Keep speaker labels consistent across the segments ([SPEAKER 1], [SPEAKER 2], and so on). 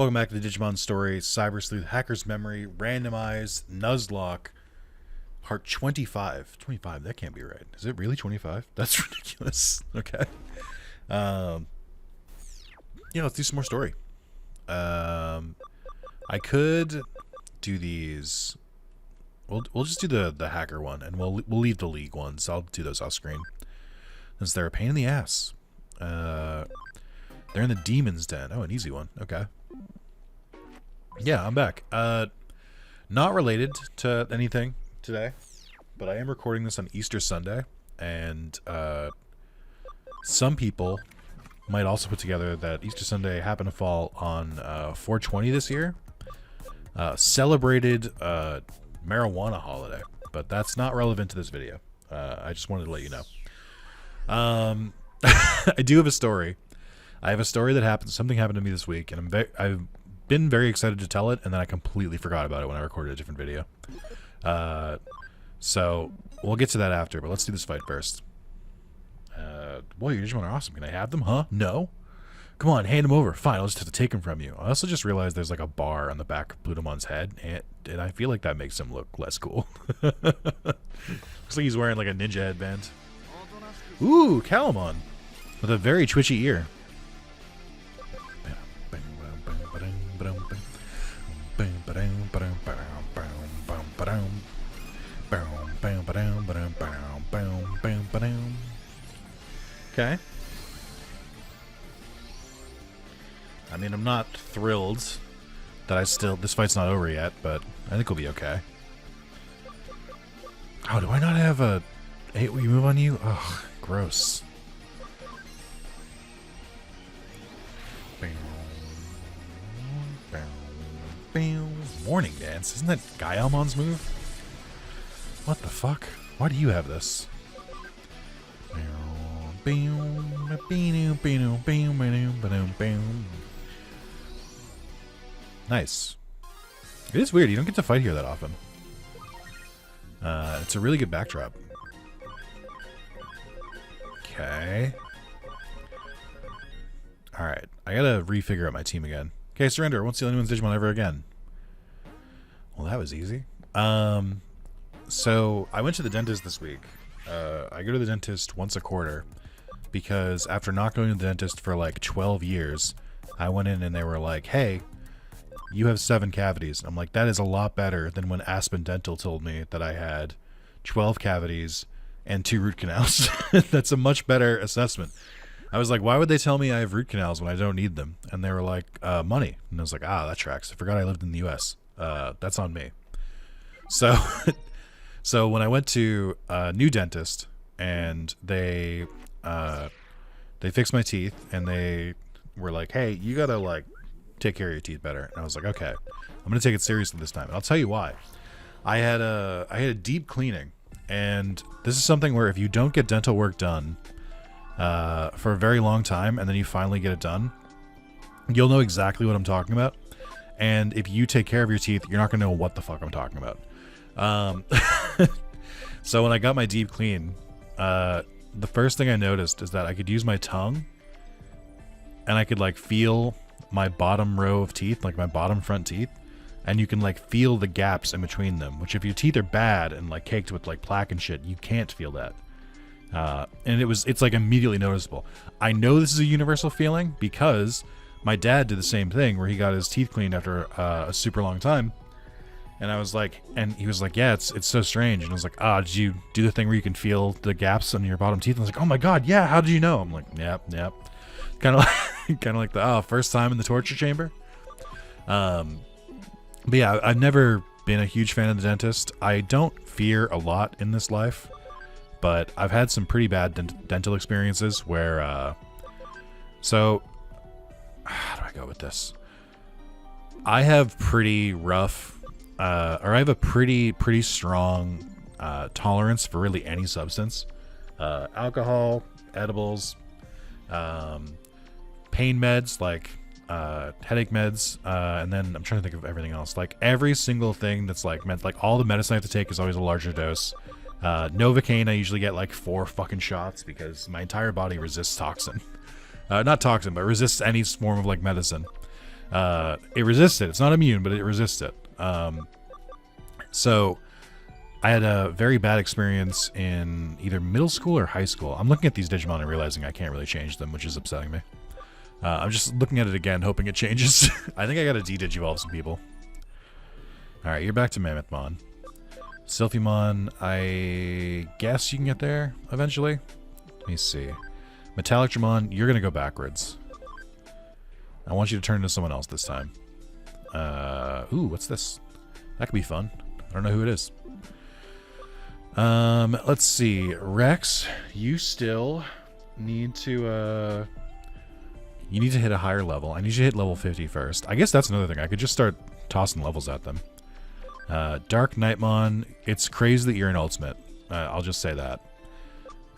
[SPEAKER 1] Welcome back to the Digimon story, Cyber Sleuth, Hacker's Memory, Randomized, Nuzlocke, part 25. 25, that can't be right. Is it really 25? That's ridiculous. Okay. Yeah, let's do some more story. I could do these. We'll just do the hacker one, and we'll leave the league ones. I'll do those off screen, since they're a pain in the ass. They're in the Demon's Den. Oh, an easy one. Okay. Yeah, I'm back. Not related to anything today, but I am recording this on Easter Sunday, and some people might also put together that Easter Sunday happened to fall on 420 this year. Celebrated marijuana holiday, but that's not relevant to this video. I just wanted to let you know. I do have a story. I have a story that happened. Something happened to me this week, and I've been very excited to tell it, and then I completely forgot about it when I recorded a different video. So we'll get to that after, but let's do this fight first. Boy, your Digimon are awesome. Can I have them? Huh? No? Come on, hand them over. Fine, I'll just have to take them from you. I also just realized there's like a bar on the back of Plutomon's head, and I feel like that makes him look less cool. Looks like he's wearing like a ninja headband. Ooh, Kowloon with a very twitchy ear. Okay. I mean, I'm not thrilled that this fight's not over yet, but I think we'll be okay. Oh, do I not have a 8-way move on you? Ugh, gross. Morning Dance. Isn't that Gaiamon's move? What the fuck? Why do you have this? Nice. It is weird. You don't get to fight here that often. It's a really good backdrop. Okay. Alright. I gotta refigure out my team again. Okay, surrender. I won't steal anyone's Digimon ever again. Well, that was easy. So I went to the dentist this week. I go to the dentist once a quarter because after not going to the dentist for like 12 years, I went in and they were like, hey, you have 7 cavities. I'm like, that is a lot better than when Aspen Dental told me that I had 12 cavities and 2 root canals. That's a much better assessment. I was like, why would they tell me I have root canals when I don't need them? And they were like, money. And I was like, that tracks. I forgot I lived in the U.S. That's on me. So, so when I went to a new dentist and they fixed my teeth and they were like, hey, you gotta like take care of your teeth better. And I was like, okay, I'm gonna take it seriously this time. And I'll tell you why. I had a deep cleaning, and this is something where if you don't get dental work done for a very long time and then you finally get it done, you'll know exactly what I'm talking about. And if you take care of your teeth, you're not gonna know what the fuck I'm talking about. So when I got my deep clean, the first thing I noticed is that I could use my tongue and I could like feel my bottom row of teeth, like my bottom front teeth, and you can like feel the gaps in between them, which if your teeth are bad and like caked with like plaque and shit, you can't feel that. And it's like immediately noticeable. I know this is a universal feeling because my dad did the same thing where he got his teeth cleaned after a super long time. And I was like, and he was like, yeah, it's so strange. And I was like, did you do the thing where you can feel the gaps on your bottom teeth? And I was like, oh my God, yeah, how did you know? I'm like, yep. Kind of like the first time in the torture chamber. But yeah, I've never been a huge fan of the dentist. I don't fear a lot in this life, but I've had some pretty bad dental experiences where, so how do I go with this? I have pretty rough, or I have a pretty strong tolerance for really any substance. Alcohol, edibles, pain meds like headache meds, and then I'm trying to think of everything else. Like every single thing that's like meant, like all the medicine I have to take is always a larger dose. Novocaine, I usually get like 4 fucking shots because my entire body resists toxin. Not toxin, but resists any form of like medicine. It resists it. It's not immune, but it resists it. So I had a very bad experience in either middle school or high school. I'm looking at these Digimon and realizing I can't really change them, which is upsetting me. I'm just looking at it again, hoping it changes. I think I gotta de-Digivolve some people. Alright, you're back to Mammothmon. Sylphimon, I guess you can get there eventually. Let me see. Metallicdramon, you're gonna go backwards. I want you to turn into someone else this time. Ooh, what's this? That could be fun. I don't know who it is. Let's see. Rex, you still need to, you need to hit a higher level. I need you to hit level 50 first. I guess that's another thing. I could just start tossing levels at them. Dark Nightmon, it's crazy that you're an ultimate. I'll just say that.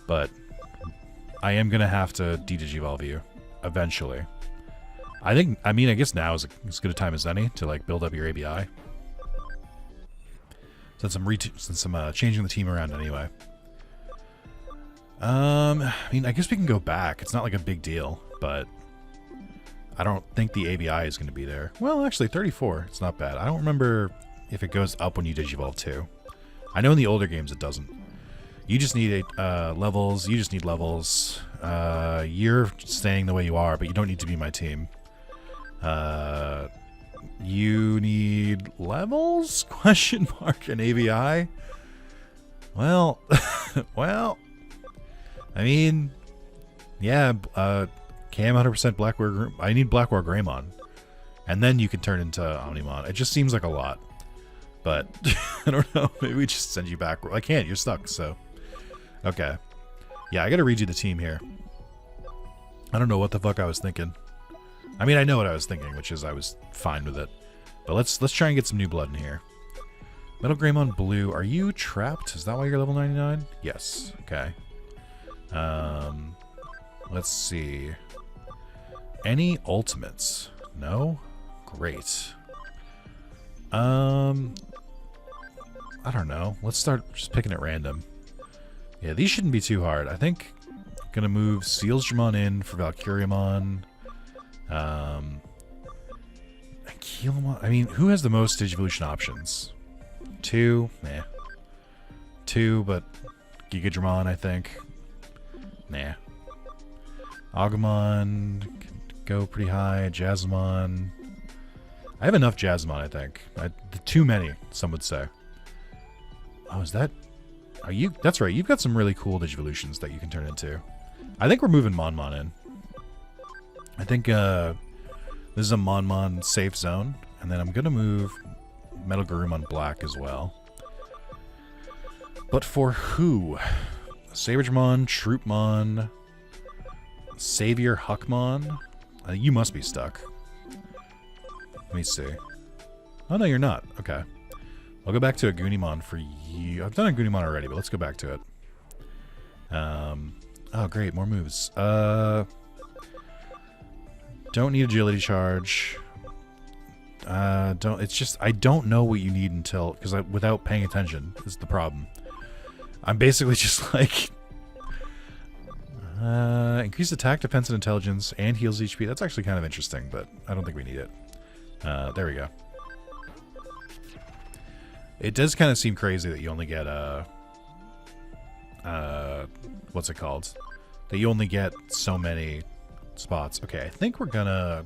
[SPEAKER 1] But I am going to have to de-Digivolve you eventually. I guess now is as good a time as any to, like, build up your ABI. Since I'm changing the team around anyway. I guess we can go back. It's not like a big deal, but I don't think the ABI is going to be there. Well, actually, 34. It's not bad. I don't remember if it goes up when you Digivolve too. I know in the older games it doesn't. You just need levels. You just need levels. You're staying the way you are, but you don't need to be my team. You need levels? Question mark and ABI? Well, well, I mean, yeah, Cam 100% Blackwar. I need Blackwar Greymon. And then you can turn into Omnimon. It just seems like a lot. But, I don't know. Maybe we just send you back. I can't. You're stuck, so. Okay. Yeah, I gotta read you the team here. I don't know what the fuck I was thinking. I mean, I know what I was thinking, which is I was fine with it. But let's try and get some new blood in here. Metal Greymon Blue, are you trapped? Is that why you're level 99? Yes. Okay. Let's see. Any ultimates? No? Great. I don't know. Let's start just picking at random. Yeah, these shouldn't be too hard. I think I'm gonna move Sealsdramon in for Valkyriamon. Aquilomon. I mean, who has the most Digivolution options? 2? Nah. 2, but Gigadramon, I think. Nah. Agumon can go pretty high. Jazzmon. I have enough Jazzmon, I think. Too many, some would say. Oh, is that... Are you... That's right, you've got some really cool Digivolutions that you can turn into. I think we're moving Monmon in. I think, this is a Monmon safe zone. And then I'm gonna move Metal Garurumon Black as well. But for who? Saberdramon, Troopmon, Savior Huckmon? You must be stuck. Let me see. Oh, no, you're not. Okay. I'll go back to a Goonimon for you. I've done a Goonimon already, but let's go back to it. Oh, great. More moves. Don't need agility charge. It's just, I don't know what you need until, because without paying attention is the problem. I'm basically just like, increase attack, defense, and intelligence, and heals HP. That's actually kind of interesting, but I don't think we need it. There we go. It does kind of seem crazy that you only get, what's it called? That you only get so many spots. Okay, I think I'm gonna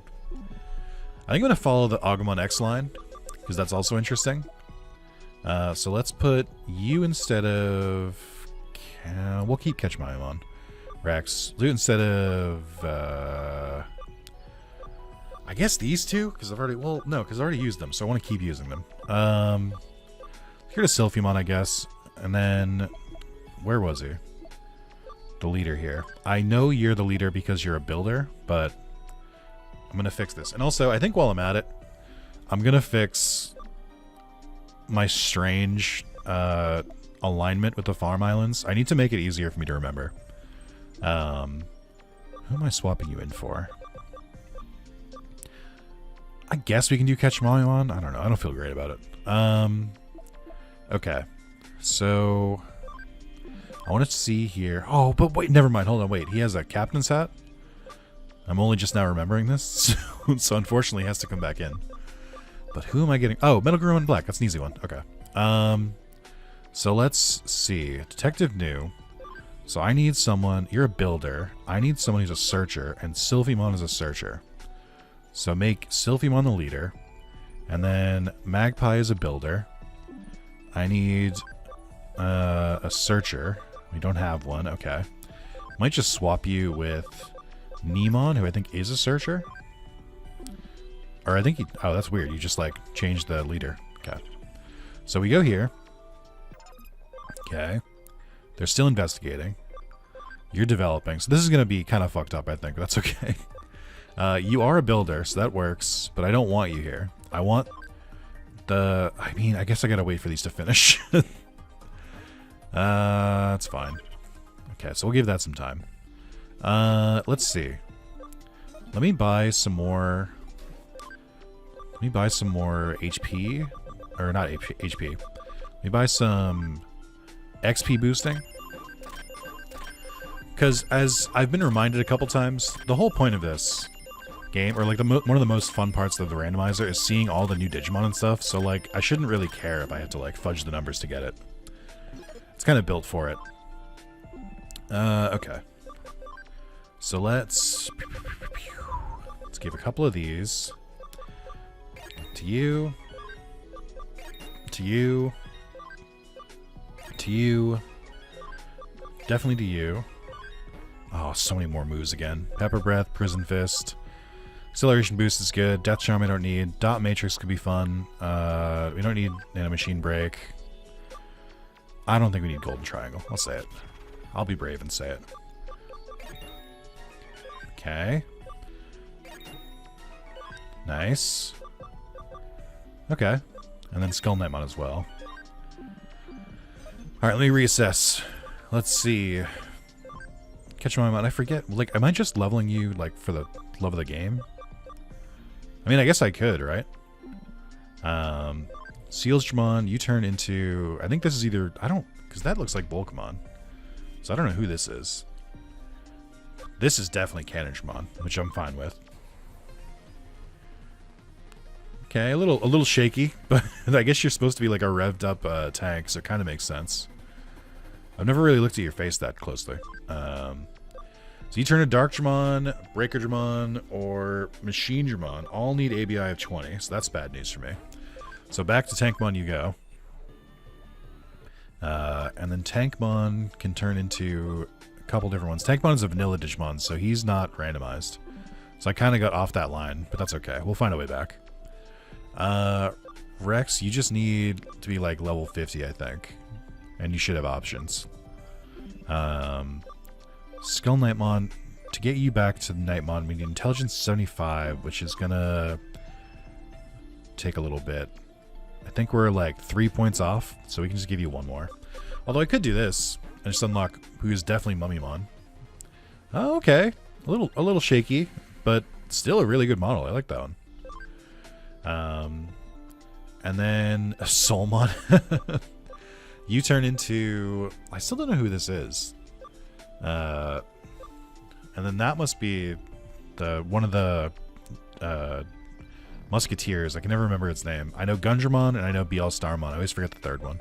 [SPEAKER 1] follow the Agumon X line, because that's also interesting. So let's put you instead of... we'll keep Ketchmayamon. Rex. Do it instead of... I guess these two? Because I've already... Well, no, because I already used them, so I want to keep using them. Here to Sylphimon, I guess. And then... Where was he? The leader here. I know you're the leader because you're a builder, but... I'm going to fix this. And also, I think while I'm at it, I'm going to fix my strange alignment with the farm islands. I need to make it easier for me to remember. Who am I swapping you in for? I guess we can do Ketchmayamon. I don't know. I don't feel great about it. Okay. So, I want to see here. Oh, but wait, never mind. Hold on, wait. He has a captain's hat? I'm only just now remembering this, so unfortunately it has to come back in. But who am I getting? Oh, Metal Greymon Black. That's an easy one. Okay. So let's see. Detective New. So I need someone. You're a builder. I need someone who's a searcher, and Sylphimon is a searcher. So make Sylphimon the leader, and then Magpie is a builder. I need a searcher. We don't have one. Okay. Might just swap you with Nemon, who I think is a searcher. Or I think oh, that's weird. You just, like, changed the leader. Okay. So we go here. Okay. They're still investigating. You're developing. So this is going to be kind of fucked up, I think. But that's okay. You are a builder, so that works. But I don't want you here. I want the... I mean, I guess I got to wait for these to finish. That's fine. Okay, so we'll give that some time. Let's see. Let me buy some more... Let me buy some more HP. Or not HP. Let me buy some XP boosting. Because as I've been reminded a couple times, the whole point of this game, or like one of the most fun parts of the randomizer, is seeing all the new Digimon and stuff. So like, I shouldn't really care if I had to like fudge the numbers to get it. It's kind of built for it. Okay. So let's give a couple of these to you, to you, to you, definitely to you. Oh, so many more moves again. Pepper Breath, Prison Fist. Acceleration Boost is good. Death Charm I don't need. Dot Matrix could be fun. We don't need Nano Machine Break. I don't think we need Golden Triangle. I'll say it. I'll be brave and say it. Okay. Nice. Okay. And then Skull Knightmon as well. Alright, let me reassess. Let's see. Catch my mind. I forget. Like, am I just leveling you, like, for the love of the game? I mean, I guess I could, right? Sealsdramon, you turn into... I think this is either... I don't... Because that looks like Volcamon. So I don't know who this is. This is definitely Cannondramon, which I'm fine with. Okay, a little shaky, but I guess you're supposed to be like a revved up tank, so it kind of makes sense. I've never really looked at your face that closely. So you turn to Darkdramon, Breakerdramon, or Machinedramon. All need ABI of 20, so that's bad news for me. So back to Tankmon you go. And then Tankmon can turn into a couple different ones. Tankmon is a vanilla Digimon, so he's not randomized. So I kind of got off that line, but that's okay. We'll find a way back. Rex, you just need to be like level 50, I think. And you should have options. Skull Knightmon, to get you back to Knightmon, we need Intelligence 75, which is gonna take a little bit. I think we're like 3 points off, so we can just give you one more. Although I could do this and just unlock who is definitely Mummymon. Oh, okay. A little shaky, but still a really good model. I like that one. And then Soulmon. You turn into... I still don't know who this is. And then that must be one of the Musketeers. I can never remember its name. I know Gundramon and I know BL Starmon. I always forget the third one.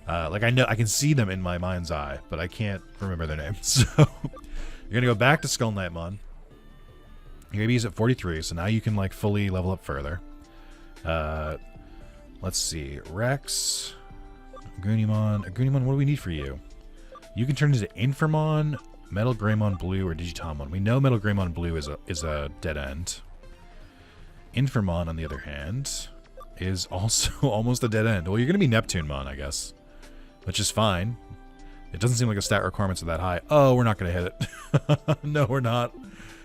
[SPEAKER 1] Like I can see them in my mind's eye, but I can't remember their names. So you're gonna go back to Skull Knightmon. Your AB is at 43, so now you can like fully level up further. Let's see. Rex, Agunimon, what do we need for you? You can turn into Infamon, Metal Greymon Blue, or Digitomon. We know Metal Greymon Blue is a dead end. Infamon, on the other hand, is also almost a dead end. Well, you're going to be Neptunemon, I guess, which is fine. It doesn't seem like the stat requirements are that high. Oh, we're not going to hit it. No, we're not.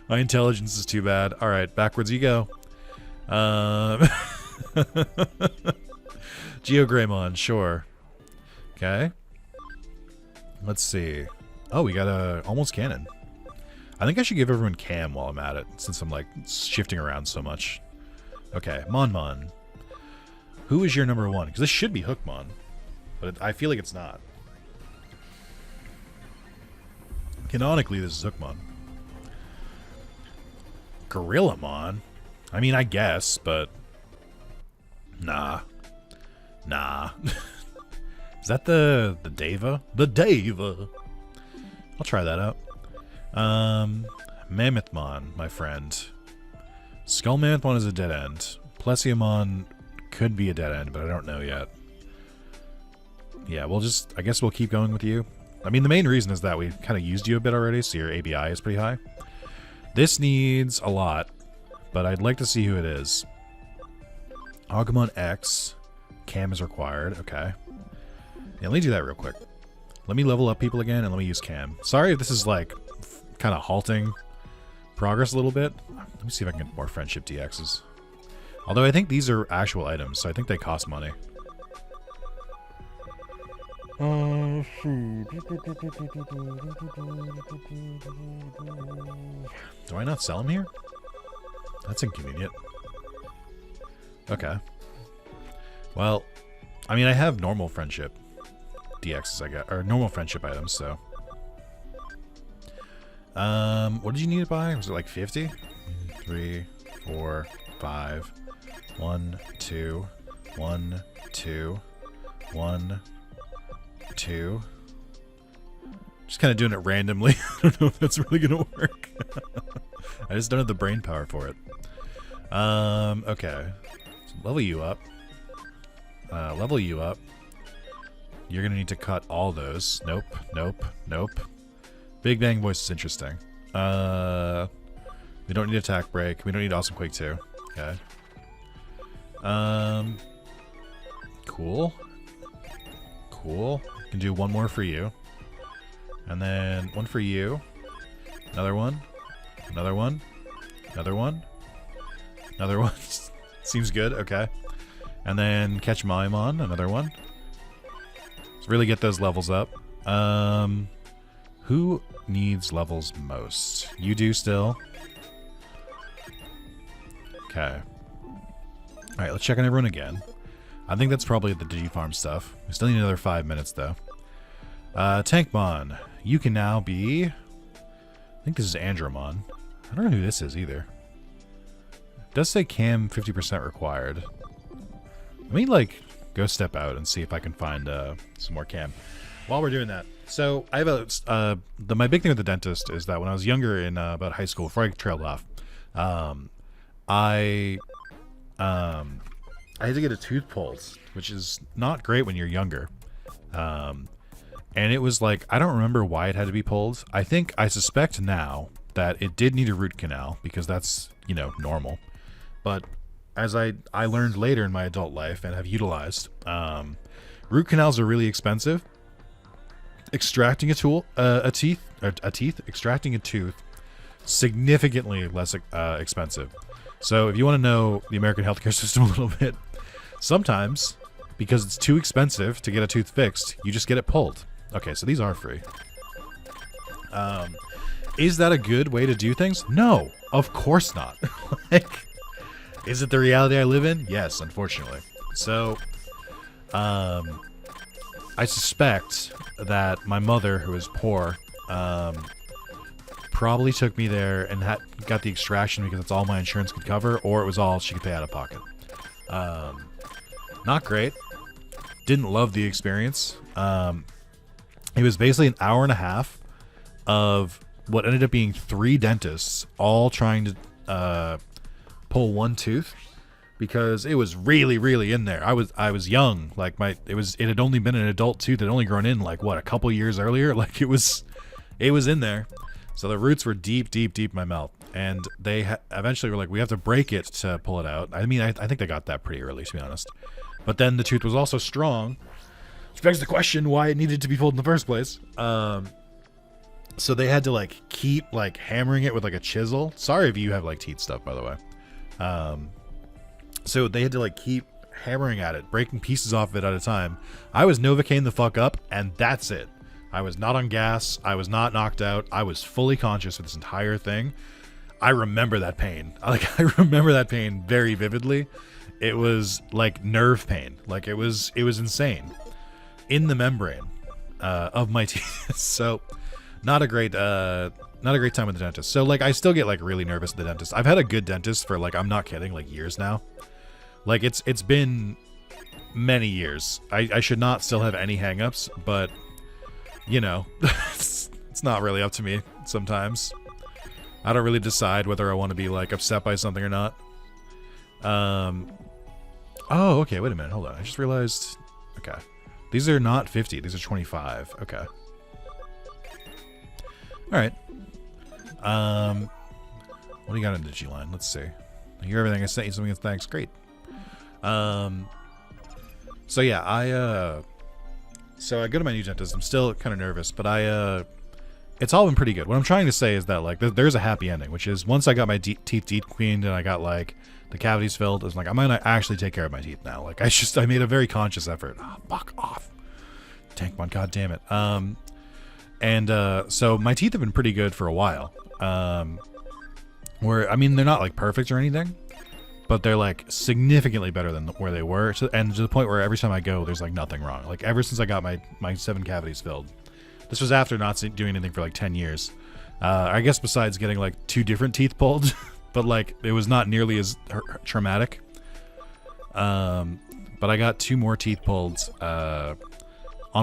[SPEAKER 1] My intelligence is too bad. All right, backwards you go. Geogreymon, sure. Okay. Let's see. Oh, we got a almost cannon. I think I should give everyone cam while I'm at it, since I'm like shifting around so much. Okay, Monmon. Who is your number one? Because this should be Hookmon, but I feel like it's not. Canonically, this is Hookmon. Gorillamon? I mean, I guess, but... Nah. Is that the Deva? The Deva! I'll try that out. Mammothmon, my friend. Skull Mammothmon is a dead end. Plesiomon could be a dead end, but I don't know yet. Yeah, I guess we'll keep going with you. I mean, the main reason is that we kind of used you a bit already, so your ABI is pretty high. This needs a lot, but I'd like to see who it is. Agumon X. Cam is required. Okay. Yeah, let me do that real quick. Let me level up people again, and let me use Cam. Sorry if this is, like, kind of halting progress a little bit. Let me see if I can get more Friendship DXs. Although I think these are actual items, so I think they cost money. Do I not sell them here? That's inconvenient. Okay. Well, I mean, I have normal friendship DXs, I got, or normal friendship items, so. What did you need to buy? Was it like 50? 3, 4, 5. 1, 2, 1, 2, 1, 2. Just kind of doing it randomly. I don't know if that's really gonna work. I just don't have the brain power for it. Okay. So level you up. Level you up. You're gonna need to cut all those. Nope. Nope. Nope. Big Bang Voice is interesting. We don't need Attack Break. We don't need Awesome Quake 2. Okay. Cool. Cool. Can do one more for you. And then one for you. Another one. Another one. Another one. Another one. Seems good. Okay. And then catch Maimon. Another one. Let's really get those levels up. Who needs levels most? You do still. Okay. Alright, let's check on everyone again. I think that's probably the Digifarm stuff. We still need another 5 minutes, though. Tankmon. You can now be... I think this is Andromon. I don't know who this is, either. It does say Cam 50% required. Let me, like, go step out and see if I can find some more Cam. While we're doing that, so I have a... my big thing with the dentist is that when I was younger in about high school, before I trailed off, I had to get a tooth pulled, which is not great when you're younger. And it was like, I don't remember why it had to be pulled. I suspect now that it did need a root canal, because that's, you know, normal. But as I learned later in my adult life and have utilized, root canals are really expensive. Extracting extracting a tooth, significantly less expensive. So if you want to know the American healthcare system a little bit, sometimes, because it's too expensive to get a tooth fixed, you just get it pulled. Okay, so these are free. Is that a good way to do things? No, of course not. Like, is it the reality I live in? Yes, unfortunately. So, I suspect that my mother, who is poor, probably took me there and got the extraction because that's all my insurance could cover, or it was all she could pay out of pocket. Not great. Didn't love the experience. It was basically an hour and a half of what ended up being 3 dentists all trying to pull one tooth, because it was really, really in there. I was young. Like it had only been an adult tooth that had only grown in like what, a couple years earlier. Like it was in there. So the roots were deep, deep, deep in my mouth, and they eventually were like, we have to break it to pull it out. I mean, I think they got that pretty early, to be honest. But then the tooth was also strong, which begs the question why it needed to be pulled in the first place. So they had to like keep like hammering it with like a chisel. Sorry if you have like teeth stuff, by the way. So they had to like keep hammering at it, breaking pieces off of it at a time. I was Novocaine the fuck up, and that's it. I was not on gas. I was not knocked out. I was fully conscious for this entire thing. I remember that pain. Like, I remember that pain very vividly. It was like nerve pain. Like it was insane in the membrane of my teeth. So not a great not a great time with the dentist. So like I still get like really nervous at the dentist. I've had a good dentist for like, I'm not kidding, like years now. Like it's been many years. I should not still have any hangups, but you know, it's not really up to me sometimes. I don't really decide whether I want to be like upset by something or not. Oh, okay, wait a minute, hold on. I just realized, okay. These are not 50, these are 25. Okay. Alright. What do you got in Digiline? Let's see. I hear everything. I sent you something. Thanks. Great. So yeah, so I go to my new dentist. I'm still kind of nervous, but it's all been pretty good. What I'm trying to say is that like there's a happy ending, which is once I got my teeth deep cleaned and I got like the cavities filled, I was like, I'm gonna actually take care of my teeth now. Like I made a very conscious effort. Oh, fuck off, Tankmon. God damn it. So my teeth have been pretty good for a while. Where I mean they're not like perfect or anything, but they're like significantly better than where they were, and to the point where every time I go, there's like nothing wrong. Like ever since I got my 7 cavities filled. This was after not doing anything for like 10 years. I guess besides getting like 2 different teeth pulled, but like it was not nearly as traumatic. But I got 2 more teeth pulled on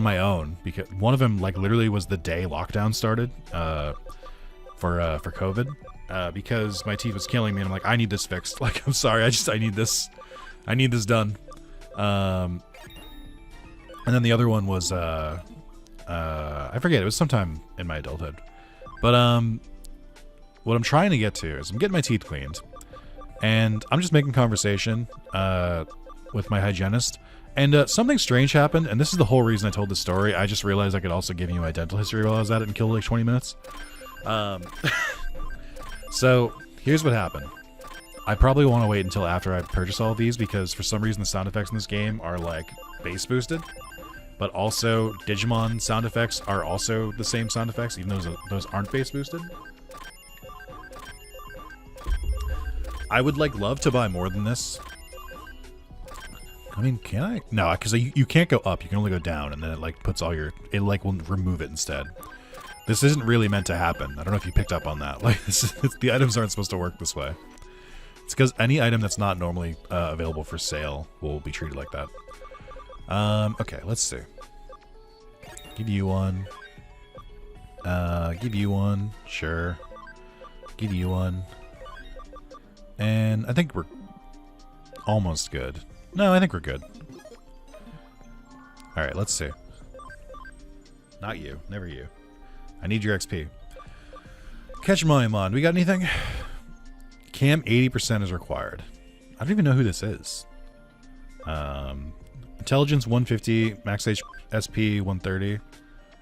[SPEAKER 1] my own because one of them like literally was the day lockdown started for COVID. Because my teeth was killing me, and I'm like, I need this fixed. Like, I'm sorry, I need this done. And then the other one was, I forget, it was sometime in my adulthood. But, what I'm trying to get to is I'm getting my teeth cleaned, and I'm just making conversation, with my hygienist, and, something strange happened, and this is the whole reason I told this story. I just realized I could also give you my dental history while I was at it and kill like 20 minutes. So, here's what happened. I probably want to wait until after I purchase all of these because for some reason the sound effects in this game are like bass boosted. But also, Digimon sound effects are also the same sound effects, even though those aren't bass boosted. I would like love to buy more than this. I mean, can I? No, because you can't go up. You can only go down, and then it like puts all your... It like will remove it instead. This isn't really meant to happen. I don't know if you picked up on that. Like, the items aren't supposed to work this way. It's because any item that's not normally available for sale will be treated like that. Okay, let's see. Give you one. Give you one. Sure. Give you one. And I think we're almost good. No, I think we're good. Alright, let's see. Not you. Never you. I need your XP. Catch Moemon. We got anything? Cam 80% is required. I don't even know who this is. Intelligence 150, max SP 130.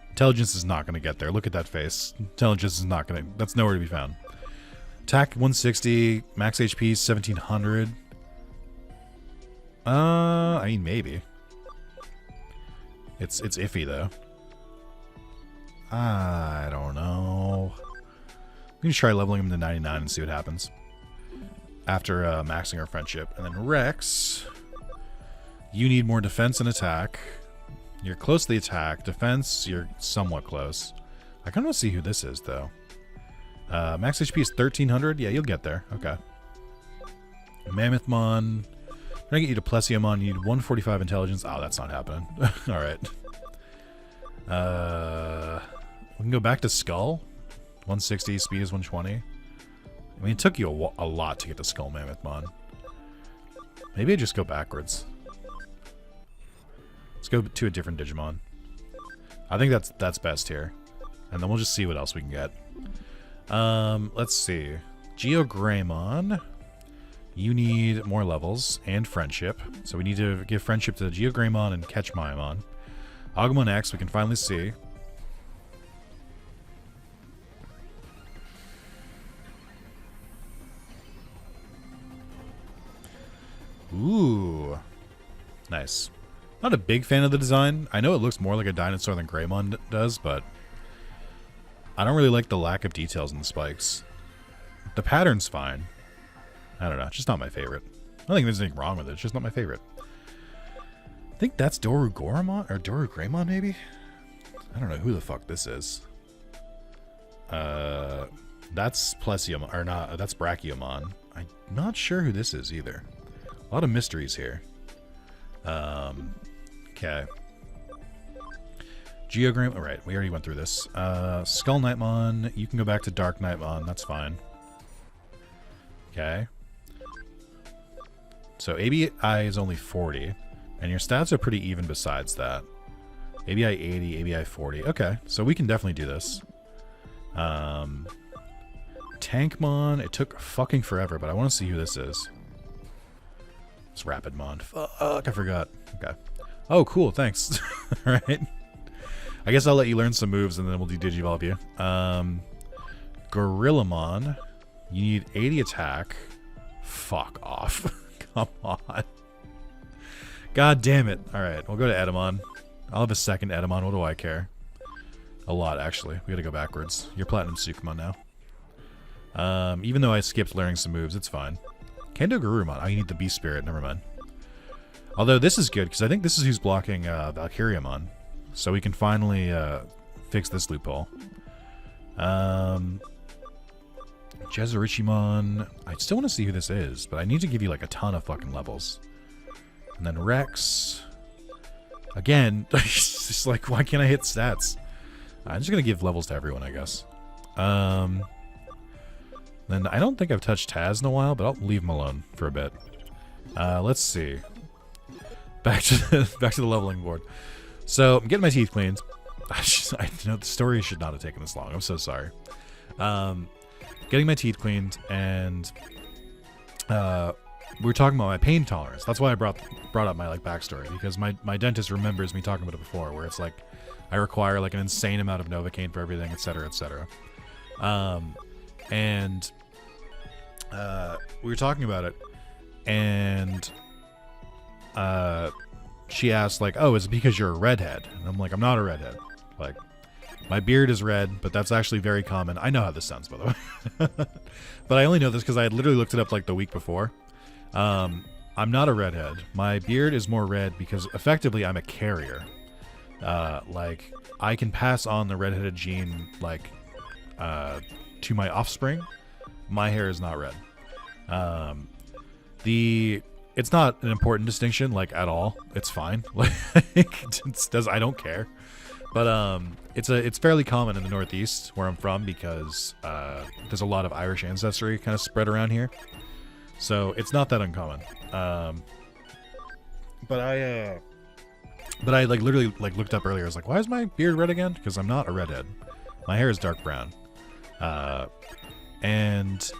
[SPEAKER 1] Intelligence is not going to get there. Look at that face. Intelligence is not going to... That's nowhere to be found. Attack 160, max HP 1700. I mean, maybe. It's iffy, though. I don't know. We can try leveling him to 99 and see what happens. After maxing our friendship. And then Rex, you need more defense and attack. You're close to the attack. Defense, you're somewhat close. I kind of want to see who this is, though. Max HP is 1300. Yeah, you'll get there. Okay. Mammothmon. Can I get you to Plesiomon? You need 145 intelligence. Oh, that's not happening. Alright. We can go back to Skull. 160, speed is 120. I mean, it took you a lot to get to Skull Mammothmon. Maybe I just go backwards. Let's go to a different Digimon. I think that's best here. And then we'll just see what else we can get. Let's see. Geogreymon. You need more levels and friendship. So we need to give friendship to Geogreymon and catch Moemon. Agumon X, we can finally see. Ooh. Nice. Not a big fan of the design. I know it looks more like a dinosaur than Greymon does, but I don't really like the lack of details in the spikes. The pattern's fine. I don't know. It's just not my favorite. I don't think there's anything wrong with it. It's just not my favorite. I think that's Doru Goramon? Or Doru Greymon, maybe? I don't know who the fuck this is. That's Plesiomon, or not, that's Brachiomon. I'm not sure who this is either. A lot of mysteries here. Okay. Geogram, alright, we already went through this. Skull Knightmon, you can go back to Dark Knightmon, that's fine. Okay. So ABI is only 40, and your stats are pretty even besides that. ABI 80, ABI 40. Okay, so we can definitely do this. Tankmon, it took fucking forever, but I want to see who this is. It's Rapidmon. Fuck, I forgot. Okay. Oh, cool, thanks. Alright. I guess I'll let you learn some moves, and then we'll do Digivolve you. Gorillamon, you need 80 attack. Fuck off. Come on. God damn it. Alright, we'll go to Edamon. I'll have a second Edamon. What do I care? A lot, actually. We gotta go backwards. You're Platinum Sukumon now. Even though I skipped learning some moves, it's fine. Kendo Garurumon. Oh, you need the Beast Spirit. Never mind. Although this is good, because I think this is who's blocking Valkyriamon. So we can finally fix this loophole. Jezorichimon. I still want to see who this is, but I need to give you like a ton of fucking levels. And then Rex. Again, it's just like, why can't I hit stats? I'm just going to give levels to everyone, I guess. Then I don't think I've touched Taz in a while, but I'll leave him alone for a bit. Let's see. Back to the leveling board. So I'm getting my teeth cleaned. I know the story should not have taken this long. I'm so sorry. Getting my teeth cleaned, and we were talking about my pain tolerance. That's why I brought up my like backstory, because my dentist remembers me talking about it before, where it's like I require like an insane amount of Novocaine for everything, etc., etc. And we were talking about it, and she asked like, "Oh, is it because you're a redhead?" And I'm like, "I'm not a redhead. Like, my beard is red, but that's actually very common." I know how this sounds, by the way, but I only know this because I had literally looked it up like the week before. I'm not a redhead. My beard is more red because effectively I'm a carrier. Like, I can pass on the redheaded gene like to my offspring. My hair is not red. It's not an important distinction, like, at all. It's fine. Like, I don't care. But it's fairly common in the Northeast where I'm from, because there's a lot of Irish ancestry kind of spread around here. So it's not that uncommon. But I like literally like looked up earlier. I was like, why is my beard red again? Because I'm not a redhead. My hair is dark brown. And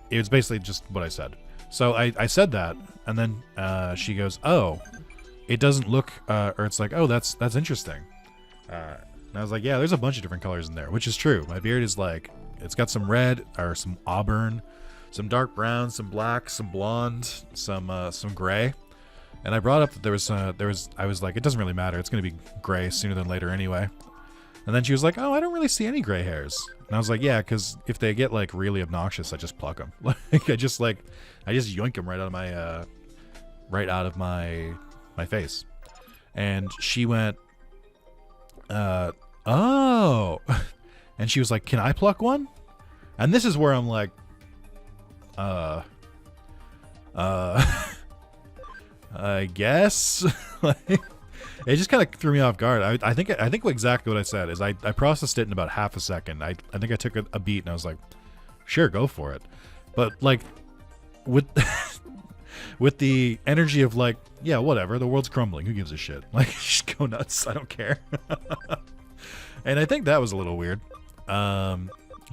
[SPEAKER 1] it was basically just what I said. So I said that, and then she goes, "Oh, it doesn't look," or it's like, "Oh, that's interesting." And I was like, "Yeah, there's a bunch of different colors in there," which is true. My beard is like, it's got some red or some auburn, some dark brown, some black, some blonde, some gray. And I brought up that I was like, it doesn't really matter. It's gonna be gray sooner than later anyway. And then she was like, "Oh, I don't really see any gray hairs." And I was like, "Yeah, because if they get like really obnoxious, I just pluck them. Like I just yoink them right out of my face." And she went, "Oh," and she was like, "Can I pluck one?" And this is where I'm like, I guess. Like, it just kind of threw me off guard. I think exactly what I said is I processed it in about half a second. I think I took a beat and I was like, sure, go for it. But like with with the energy of like, yeah, whatever, the world's crumbling, who gives a shit? Like, just go nuts, I don't care. And I think that was a little weird,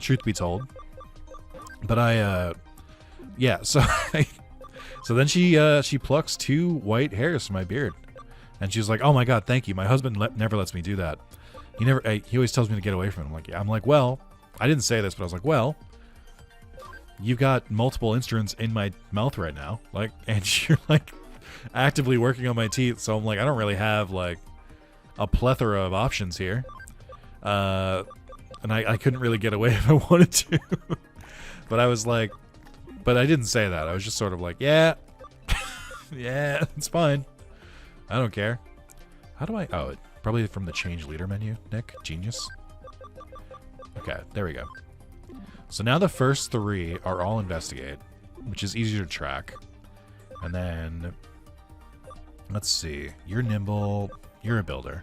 [SPEAKER 1] truth be told. But yeah, so so then she plucks 2 white hairs from my beard. And she was like, "Oh my god, thank you. My husband never lets me do that. He always tells me to get away from it." I'm like, well, I didn't say this, but I was like, well, you've got multiple instruments in my mouth right now, like, and you're like actively working on my teeth. So I'm like, I don't really have like a plethora of options here. And I couldn't really get away if I wanted to. But I was like, but I didn't say that. I was just sort of like, yeah, yeah, it's fine. I don't care. How do I... Oh, probably from the change leader menu, Nick. Genius. Okay, there we go. So now the first 3 are all investigate, which is easier to track. And then, let's see. You're nimble. You're a builder.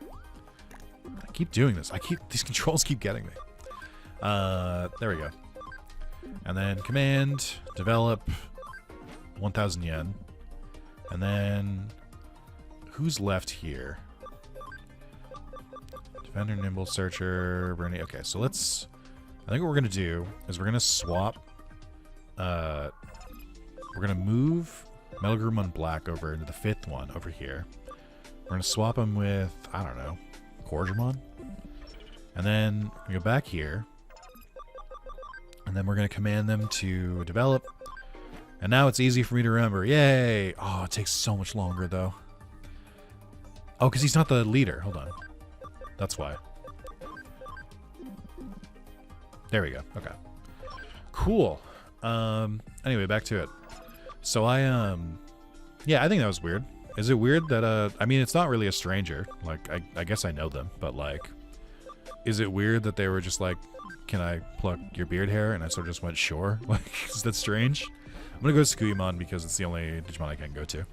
[SPEAKER 1] I keep doing this. These controls keep getting me. There we go. And then command, develop, 1,000 yen. And then, who's left here? Defender, nimble, searcher, Bernie. Okay, so let's... I think what we're going to do is we're going to swap... we're going to move Metal Groomon Black over into the 5th one over here. We're going to swap him with, I don't know, Corjamon. And then we go back here. And then we're going to command them to develop. And now it's easy for me to remember. Yay! Oh, it takes so much longer, though. Oh, because he's not the leader. Hold on. That's why. There we go. Okay. Cool. Anyway, back to it. So yeah, I think that was weird. Is it weird that, I mean, it's not really a stranger. Like, I guess I know them, but, like, is it weird that they were just like, can I pluck your beard hair? And I sort of just went, sure. Like, is that strange? I'm gonna go to Sukuyamon because it's the only Digimon I can go to.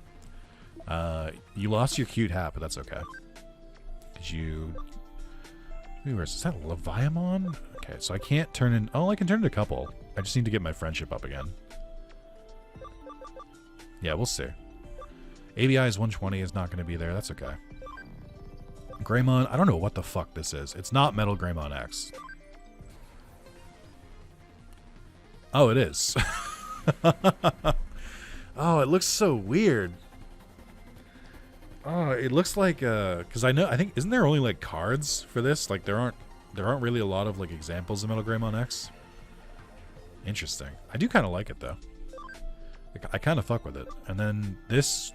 [SPEAKER 1] You lost your cute hat, but that's okay. Did you... Is that Leviamon? Okay, so I can't turn in... Oh, I can turn into a couple. I just need to get my friendship up again. Yeah, we'll see. ABI's 120 is not going to be there. That's okay. Greymon, I don't know what the fuck this is. It's not Metal Greymon X. Oh, it is. Oh, it looks so weird. Oh, it looks like because I think isn't there only like cards for this? Like there aren't really a lot of like examples of Metal Greymon X. Interesting. I do kind of like it though. Like, I kind of fuck with it. And then this,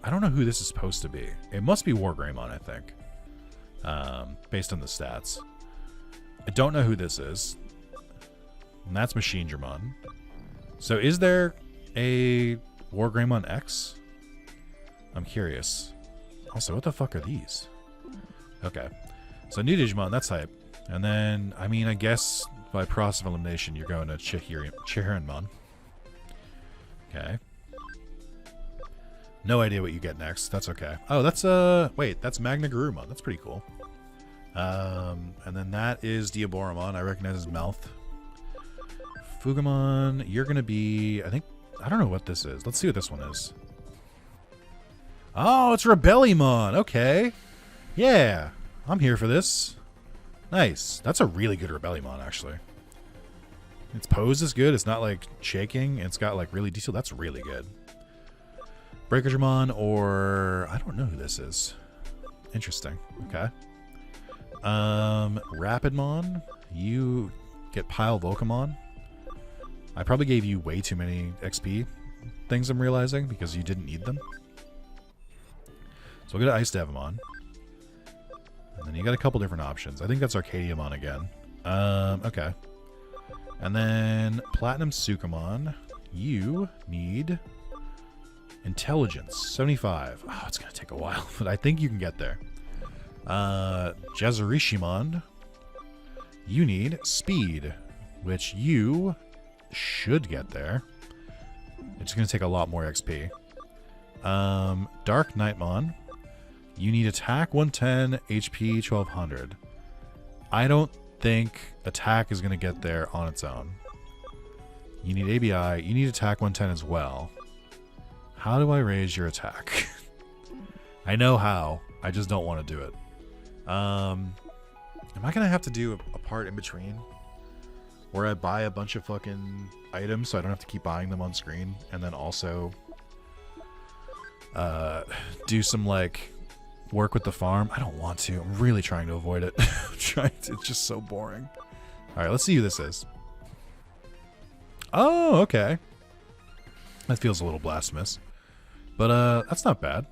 [SPEAKER 1] I don't know who this is supposed to be. It must be War Greymon, I think, based on the stats. I don't know who this is. And that's Machine Dramon. So is there a War Greymon X? I'm curious. Also, what the fuck are these? Okay. So new Digimon, that's hype. And then, I mean, I guess by process of elimination, you're going to Chihiranmon. Okay. No idea what you get next. That's okay. Oh, that's, wait, that's Magna Garurumon. That's pretty cool. And then that is Diaboromon. I recognize his mouth. Fugamon, you're going to be, I don't know what this is. Let's see what this one is. Oh, it's Rebellymon. Okay. Yeah. I'm here for this. Nice. That's a really good Rebellymon, actually. Its pose is good. It's not, like, shaking. It's got, like, really detailed. That's really good. Breakerdramon, or... I don't know who this is. Interesting. Okay. Rapidmon. You get Pile Volcamon. I probably gave you way too many XP things, I'm realizing, because you didn't need them. So we'll go to Ice Devamon. And then you got a couple different options. I think that's Arcadiamon again. Okay. And then Platinum Sukamon. You need Intelligence, 75. Oh, it's going to take a while, but I think you can get there. Jazurishiman. You need Speed, which you should get there. It's going to take a lot more XP. Dark Nightmon. You need Attack 110, HP 1200. I don't think Attack is going to get there on its own. You need ABI. You need Attack 110 as well. How do I raise your attack? I know how. I just don't want to do it. Am I going to have to do a part in between? Where I buy a bunch of fucking items so I don't have to keep buying them on screen. And then also do some, like, work with the farm. I don't want to. I'm really trying to avoid it. It's just so boring. Alright, let's see who this is. Oh, okay. That feels a little blasphemous. But that's not bad.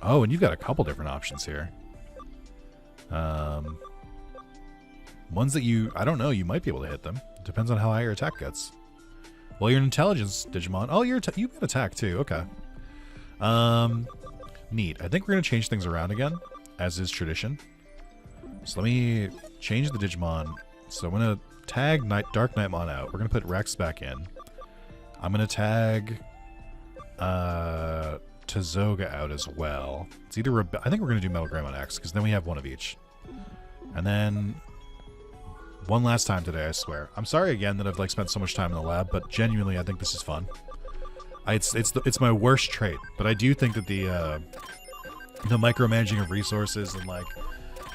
[SPEAKER 1] Oh, and you've got a couple different options here. Ones that I don't know, you might be able to hit them. Depends on how high your attack gets. Well, you're an intelligence Digimon. Oh, you've got attack too. Okay. Neat. I think we're going to change things around again, as is tradition. So let me change the Digimon. So I'm going to tag Dark Nightmon out. We're going to put Rex back in. I'm going to tag Tazoga out as well. It's either I think we're going to do Metal Greymon X, because then we have one of each. And then one last time today, I swear. I'm sorry again that I've like spent so much time in the lab, but genuinely I think this is fun. It's my worst trait, but I do think that the micromanaging of resources and like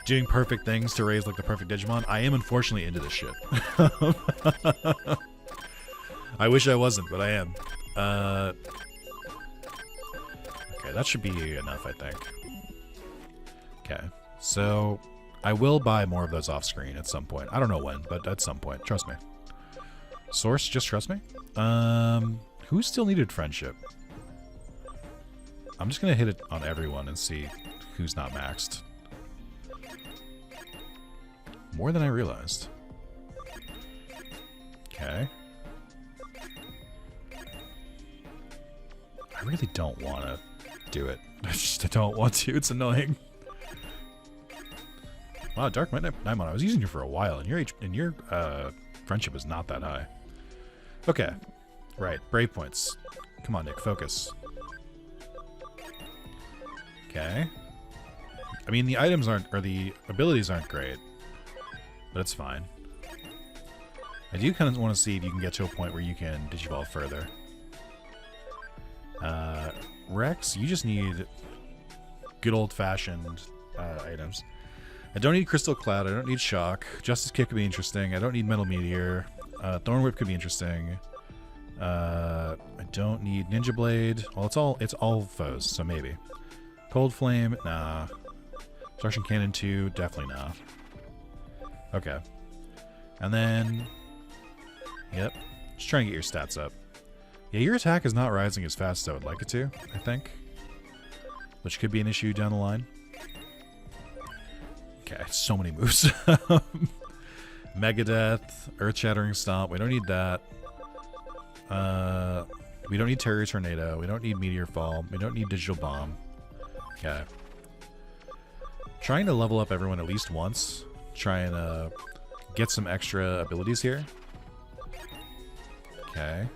[SPEAKER 1] doing perfect things to raise like the perfect Digimon, I am unfortunately into this shit. I wish I wasn't, but I am. Okay, that should be enough, I think. Okay, so I will buy more of those off screen at some point. I don't know when, but at some point. Trust me. Source, just trust me. Who still needed friendship? I'm just gonna hit it on everyone and see who's not maxed. More than I realized. Okay. I really don't want to do it. I don't want to. It's annoying. Wow, Dark Nightmon. I was using you for a while, and your friendship is not that high. Okay. Right. Brave points. Come on, Nick. Focus. Okay. I mean, the items aren't, or the abilities aren't great, but it's fine. I do kind of want to see if you can get to a point where you can Digivolve further. Rex, you just need good old-fashioned items. I don't need Crystal Cloud. I don't need Shock. Justice Kick could be interesting. I don't need Metal Meteor. Thorn Whip could be interesting. I don't need Ninja Blade. Well, it's all foes, so maybe. Cold Flame, nah. Destruction Cannon 2, definitely nah. Okay. And then, yep. Just trying to get your stats up. Yeah, your attack is not rising as fast as I would like it to, I think. Which could be an issue down the line. Okay, so many moves. Megadeth, Earth-Shattering Stomp, we don't need that. We don't need Terror Tornado, we don't need Meteor Fall, we don't need Digital Bomb. Okay. Trying to level up everyone at least once. Trying to get some extra abilities here. Okay.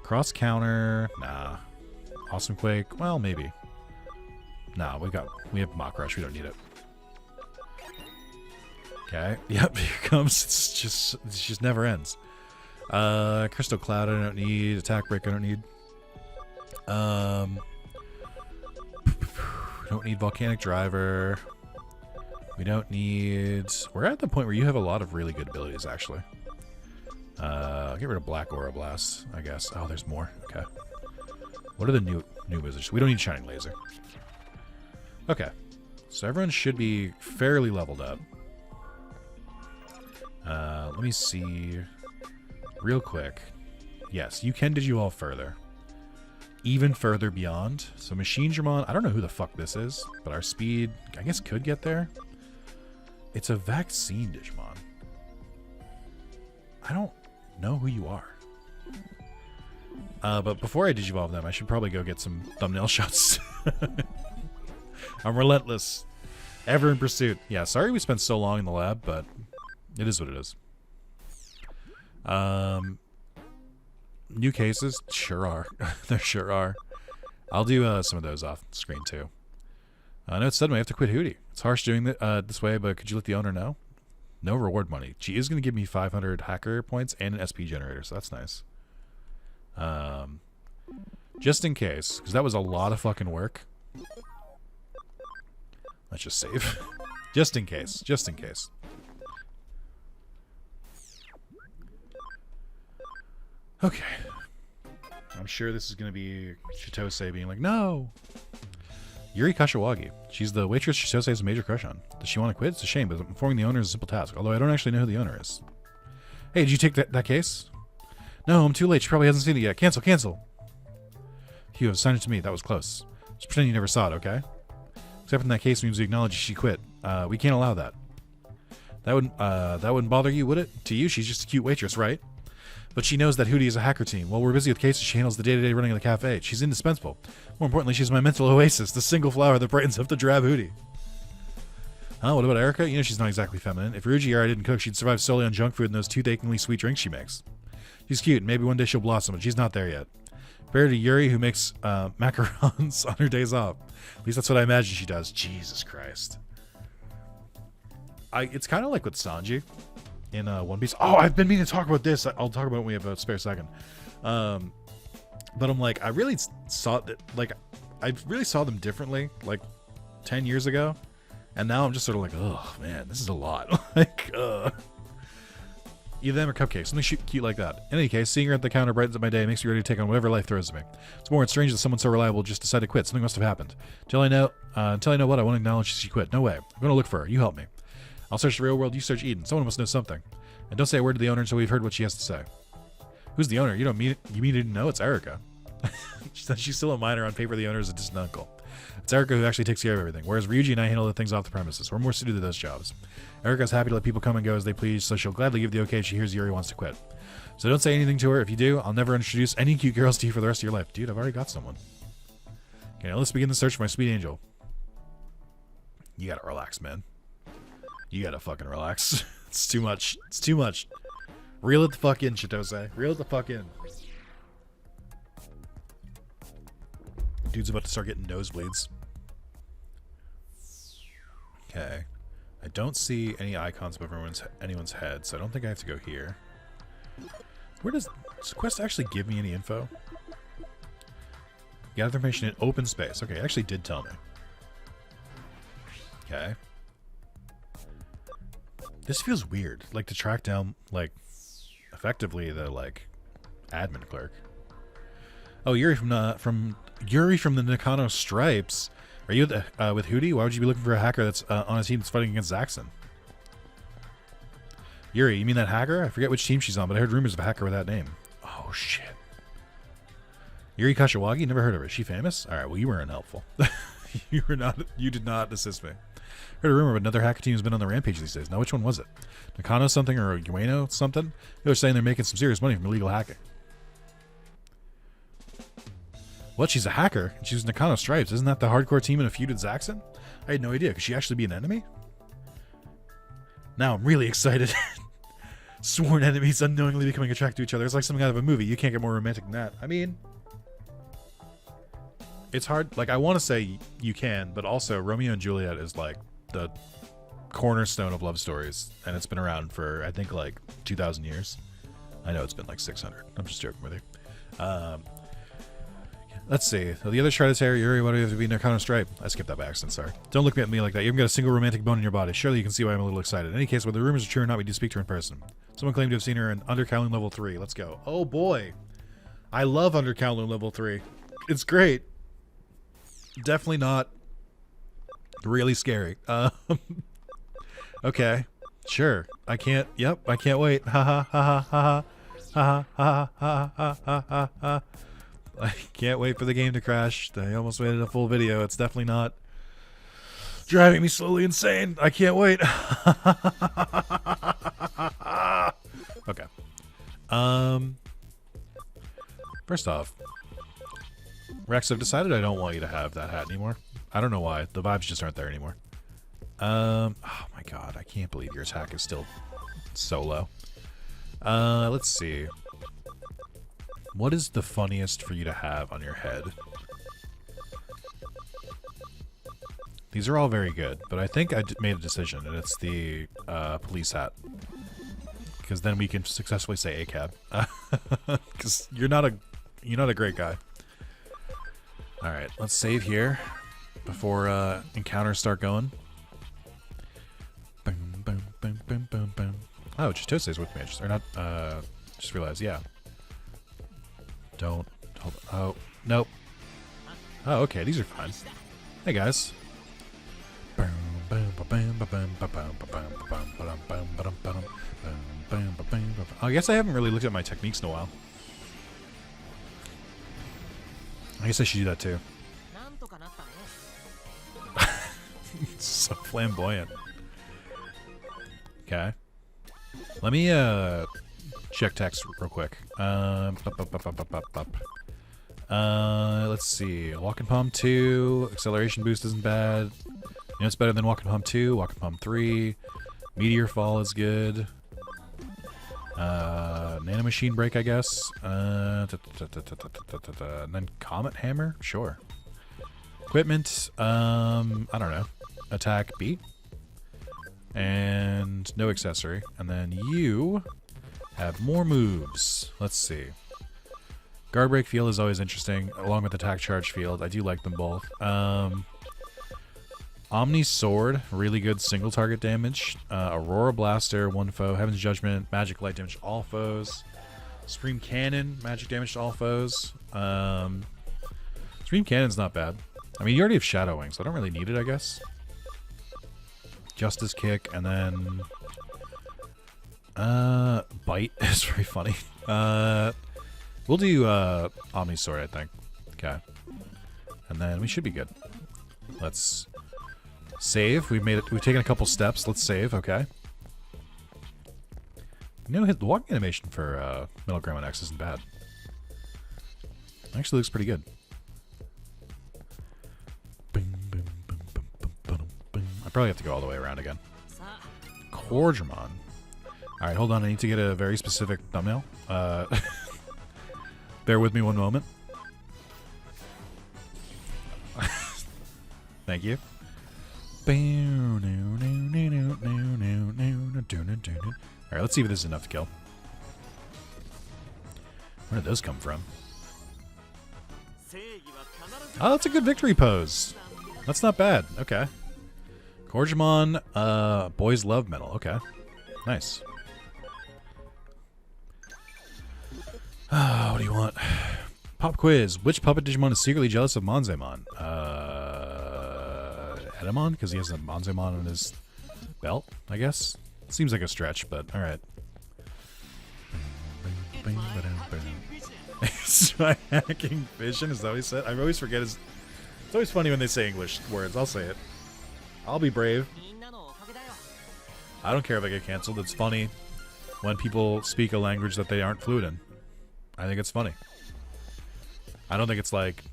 [SPEAKER 1] Cross Counter, nah. Awesome Quake, well, maybe. Nah, we have Mach Rush, we don't need it. Okay, yep, here it comes. It just never ends. Crystal Cloud I don't need. Attack Break I don't need. We don't need Volcanic Driver. We don't need... We're at the point where you have a lot of really good abilities, actually. I'll get rid of Black Aura Blast, I guess. Oh, there's more. Okay. What are the new wizards? We don't need Shining Laser. Okay. So everyone should be fairly leveled up. Let me see real quick. Yes, you can Digivolve further. Even further beyond. So Machine Dramon, I don't know who the fuck this is, but our speed, I guess, could get there. It's a vaccine Digimon. I don't know who you are. But before I Digivolve them, I should probably go get some thumbnail shots. I'm relentless. Ever in pursuit. Yeah, sorry we spent so long in the lab, but it is what it is. New cases? Sure are. There sure are. I'll do some of those off screen too. I know it's sudden we have to quit Hootie. It's harsh doing this way, but could you let the owner know? No reward money. She is going to give me 500 hacker points and an SP generator, so that's nice. Just in case, because that was a lot of fucking work. Let's just save. Just in case. Just in case. Okay. I'm sure this is going to be Chitose being like, no! Yuri Kashiwagi. She's the waitress Chitose has a major crush on. Does she want to quit? It's a shame, but informing the owner is a simple task. Although I don't actually know who the owner is. Hey, did you take that case? No, I'm too late. She probably hasn't seen it yet. Cancel, cancel! Hugh, assign it to me. That was close. Just pretend you never saw it, okay? Except in that case means we acknowledge she quit. We can't allow that. That wouldn't bother you, would it? To you, she's just a cute waitress, right? But she knows that Hootie is a hacker team. While we're busy with cases, she handles the day-to-day running of the cafe. She's indispensable. More importantly, she's my mental oasis, the single flower that brightens up the drab Hootie. Oh, what about Erica? You know she's not exactly feminine. If Ryuji or I didn't cook, she'd survive solely on junk food and those tooth-achingly sweet drinks she makes. She's cute. Maybe one day she'll blossom, but she's not there yet. Compare her to Yuri, who makes macarons on her days off. At least that's what I imagine she does. Jesus Christ. It's kind of like with Sanji in One Piece. Oh, I've been meaning to talk about this. I'll talk about it when we have a spare second. But I'm like, I really saw them differently like 10 years ago. And now I'm just sort of like, oh man, this is a lot. Like, either them or cupcakes, something cute like that. In any case, seeing her at the counter brightens up my day, makes me ready to take on whatever life throws at me. It's more strange that someone so reliable just decided to quit. Something must have happened. Until I know what, I won't acknowledge she quit. No way. I'm gonna look for her. You help me. I'll search the real world. You search Eden. Someone must know something. And don't say a word to the owner until we've heard what she has to say. Who's the owner? You mean you didn't know? It's Erica. She's still a minor. On paper, the owner is a distant uncle. It's Erica who actually takes care of everything, whereas Ryuji and I handle the things off the premises. We're more suited to those jobs. Erica's happy to let people come and go as they please, so she'll gladly give the okay if she hears Yuri wants to quit. So don't say anything to her. If you do, I'll never introduce any cute girls to you for the rest of your life. Dude, I've already got someone. Okay, now let's begin the search for my sweet angel. You gotta relax, man. You gotta fucking relax. It's too much. It's too much. Reel it the fuck in, Chitose. Reel it the fuck in. Dude's about to start getting nosebleeds. Okay. I don't see any icons above anyone's head, so I don't think I have to go here. Where does the quest actually give me any info? Gather information in open space. Okay, it actually did tell me. Okay. This feels weird. Like to track down, like, effectively the, like, admin clerk. Oh, Yuri from the Nakano Stripes. Are you with Hootie? Why would you be looking for a hacker that's on a team that's fighting against Zaxxon? Yuri, you mean that hacker? I forget which team she's on, but I heard rumors of a hacker with that name. Oh, shit. Yuri Kashiwagi? Never heard of her. Is she famous? Alright, well, you were unhelpful. You did not assist me. Heard a rumor of another hacker team has been on the rampage these days. Now, which one was it? Nakano something or Ueno something? They were saying they're making some serious money from illegal hacking. What? She's a hacker? And she was Nakano Stripes. Isn't that the hardcore team in a feud with Zaxxon? I had no idea. Could she actually be an enemy? Now I'm really excited. Sworn enemies unknowingly becoming attracted to each other. It's like something out of a movie. You can't get more romantic than that. I mean, it's hard. Like, I want to say you can, but also Romeo and Juliet is like the cornerstone of love stories. And it's been around for, I think, like 2,000 years. I know it's been like 600. I'm just joking with you. Let's see. So the other shred is hair. Yuri, why do you have to be Nakano Stripe? I skipped that by accident, sorry. Don't look at me like that. You haven't got a single romantic bone in your body. Surely you can see why I'm a little excited. In any case, whether the rumors are true or not, we do speak to her in person. Someone claimed to have seen her in Under Kowloon Level 3. Let's go. Oh boy. I love Under Kowloon Level 3. It's great. Definitely not really scary. Okay. Sure. I can't. Yep. I can't wait. Ha ha ha ha ha ha ha ha ha ha ha. I can't wait for the game to crash. I almost made it a full video. It's definitely not driving me slowly insane. I can't wait. Okay. First off, Rex, I've decided I don't want you to have that hat anymore. I don't know why. The vibes just aren't there anymore. Oh my god. I can't believe your attack is still so low. Let's see. What is the funniest for you to have on your head? These are all very good, but I think I made a decision, and it's the police hat. Because then we can successfully say ACAB. Because you're not a great guy. All right, let's save here before encounters start going. Boom, boom, boom, boom, boom, boom. Oh, Chitose's with me. Just realized, yeah. Don't hold on. Oh, nope. Oh, okay, these are fine. Hey guys. I guess I haven't really looked at my techniques in a while. I guess I should do that too. It's so flamboyant. Okay. Let me check text real quick. Let's see. Walking Palm 2. Acceleration boost isn't bad. know, it's better than Walking Palm 2, Walking Palm 3. Meteor Fall is good. Nano Machine Break, I guess. And then Comet Hammer? Sure. Equipment, I don't know. Attack B. And no accessory. And then you have more moves. Let's see. Guard Break Field is always interesting, along with Attack Charge Field. I do like them both. Omni Sword, really good single target damage. Aurora Blaster, one foe. Heaven's Judgment, magic light damage to all foes. Scream Cannon, magic damage to all foes. Scream Cannon's not bad. I mean, you already have Shadow Wing, so I don't really need it, I guess. Justice Kick, and then... Bite is very funny. We'll do Omni Sword, I think. Okay. And then we should be good. Let's... Save. We've made it. We've taken a couple steps. Let's save. Okay. You know, the walking animation for Metal Grandma X isn't bad. Actually looks pretty good. I probably have to go all the way around again. Corgemon. Alright, hold on. I need to get a very specific thumbnail. Bear with me one moment. Thank you. Alright, let's see if this is enough to kill. Where did those come from? Oh, that's a good victory pose. That's not bad. Okay. Corgemon, Boys Love Metal. Okay. Nice. What do you want? Pop quiz. Which puppet Digimon is secretly jealous of Monzaemon? Edamon? Because he has a Monzaemon on his belt, I guess? Seems like a stretch, but alright. It's my hacking vision, is that what he said? I always forget his... It's always funny when they say English words. I'll say it. I'll be brave. I don't care if I get canceled. It's funny when people speak a language that they aren't fluent in. I think it's funny. I don't think it's like